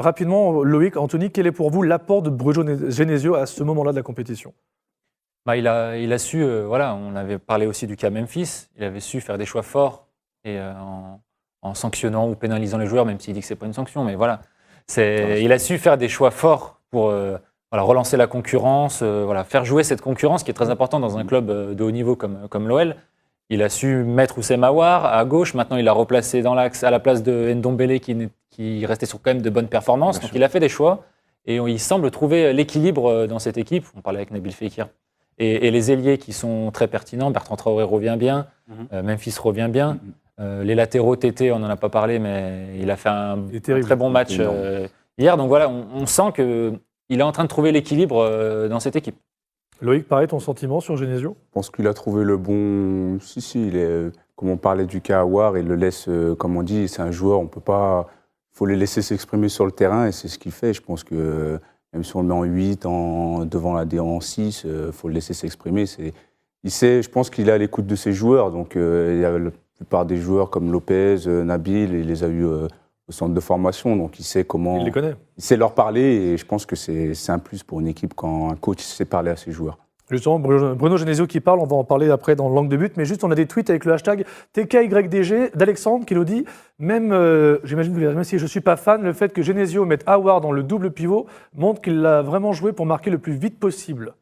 rapidement, Loïc, Anthony, quel est pour vous l'apport de Bruno Genesio à ce moment-là de la compétition ? Il a su, on avait parlé aussi du cas Memphis, il avait su faire des choix forts et en sanctionnant ou pénalisant les joueurs, même s'il dit que ce n'est pas une sanction, mais voilà. Il a su faire des choix forts pour relancer la concurrence, faire jouer cette concurrence qui est très importante dans un club de haut niveau comme l'OL. Il a su mettre Houssem Aouar à gauche, maintenant il l'a replacé dans l'axe à la place de Ndombele qui restait sur quand même de bonnes performances. Donc il a fait des choix et il semble trouver l'équilibre dans cette équipe. On parlait avec Nabil Fekir. Et les ailiers qui sont très pertinents, Bertrand Traoré revient bien, Memphis revient bien. Les latéraux, Tété, on n'en a pas parlé, mais il a fait un très bon match hier. Donc voilà, on sent qu'il est en train de trouver l'équilibre dans cette équipe. Loïc, pareil, ton sentiment sur Genesio ? Je pense qu'il a trouvé le bon... Si, comme on parlait du cas Aouar, il le laisse, comme on dit, c'est un joueur, on peut pas... Il faut le laisser s'exprimer sur le terrain et c'est ce qu'il fait. Je pense que même si on le met en 8, devant la D en 6, il faut le laisser s'exprimer. Je pense qu'il est à l'écoute de ses joueurs. Donc il y a la plupart des joueurs comme Lopez, Nabil, il les a eus au centre de formation. Donc il sait comment... Il les connaît. Il sait leur parler et je pense que c'est un plus pour une équipe quand un coach sait parler à ses joueurs. Justement, Bruno Genesio qui parle, on va en parler après dans l'angle de but, mais juste on a des tweets avec le hashtag TKYDG d'Alexandre qui nous dit, j'imagine que même si je ne suis pas fan, le fait que Genesio mette Aouar dans le double pivot montre qu'il l'a vraiment joué pour marquer le plus vite possible.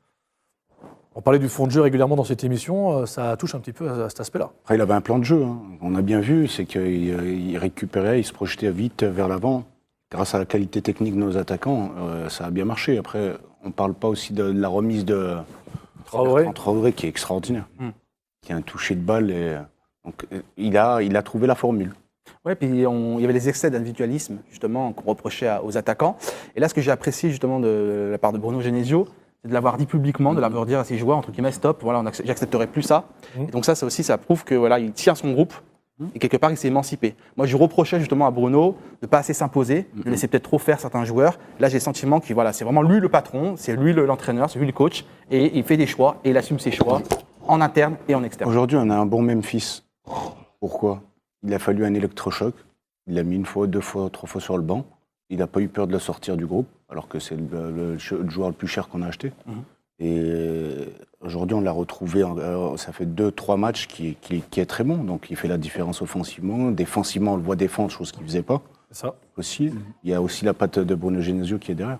On parlait du fond de jeu régulièrement dans cette émission, ça touche un petit peu à cet aspect-là. Après, il avait un plan de jeu, hein. On a bien vu, c'est qu'il récupérait, il se projetait vite vers l'avant. Grâce à la qualité technique de nos attaquants, ça a bien marché. Après, on ne parle pas aussi de la remise de Traoré qui est extraordinaire, qui a un toucher de balle. Donc, il a trouvé la formule. Oui, puis il y avait des excès d'individualisme, justement, qu'on reprochait aux attaquants. Et là, ce que j'ai apprécié, justement, de la part de Bruno Genesio, c'est de l'avoir dit publiquement, de l'avoir dit à ses joueurs, entre guillemets, stop, voilà, j'accepterai plus ça. Et donc ça aussi, ça prouve que il tient son groupe. Et quelque part, il s'est émancipé. Moi, je reprochais justement à Bruno de ne pas assez s'imposer, de laisser peut-être trop faire certains joueurs. Là, j'ai le sentiment que c'est vraiment lui le patron, c'est lui l'entraîneur, c'est lui le coach, et il fait des choix, et il assume ses choix en interne et en externe. Aujourd'hui, on a un bon Memphis. Pourquoi ? Il a fallu un électrochoc. Il l'a mis une fois, 2 fois, 3 fois sur le banc. Il n'a pas eu peur de le sortir du groupe, alors que c'est le joueur le plus cher qu'on a acheté. Et aujourd'hui, on l'a retrouvé, ça fait 2-3 matchs qui est très bon. Donc, il fait la différence offensivement. Défensivement, on le voit défendre, chose qu'il ne faisait pas. C'est ça. Aussi. Il y a aussi la patte de Bruno Genesio qui est derrière.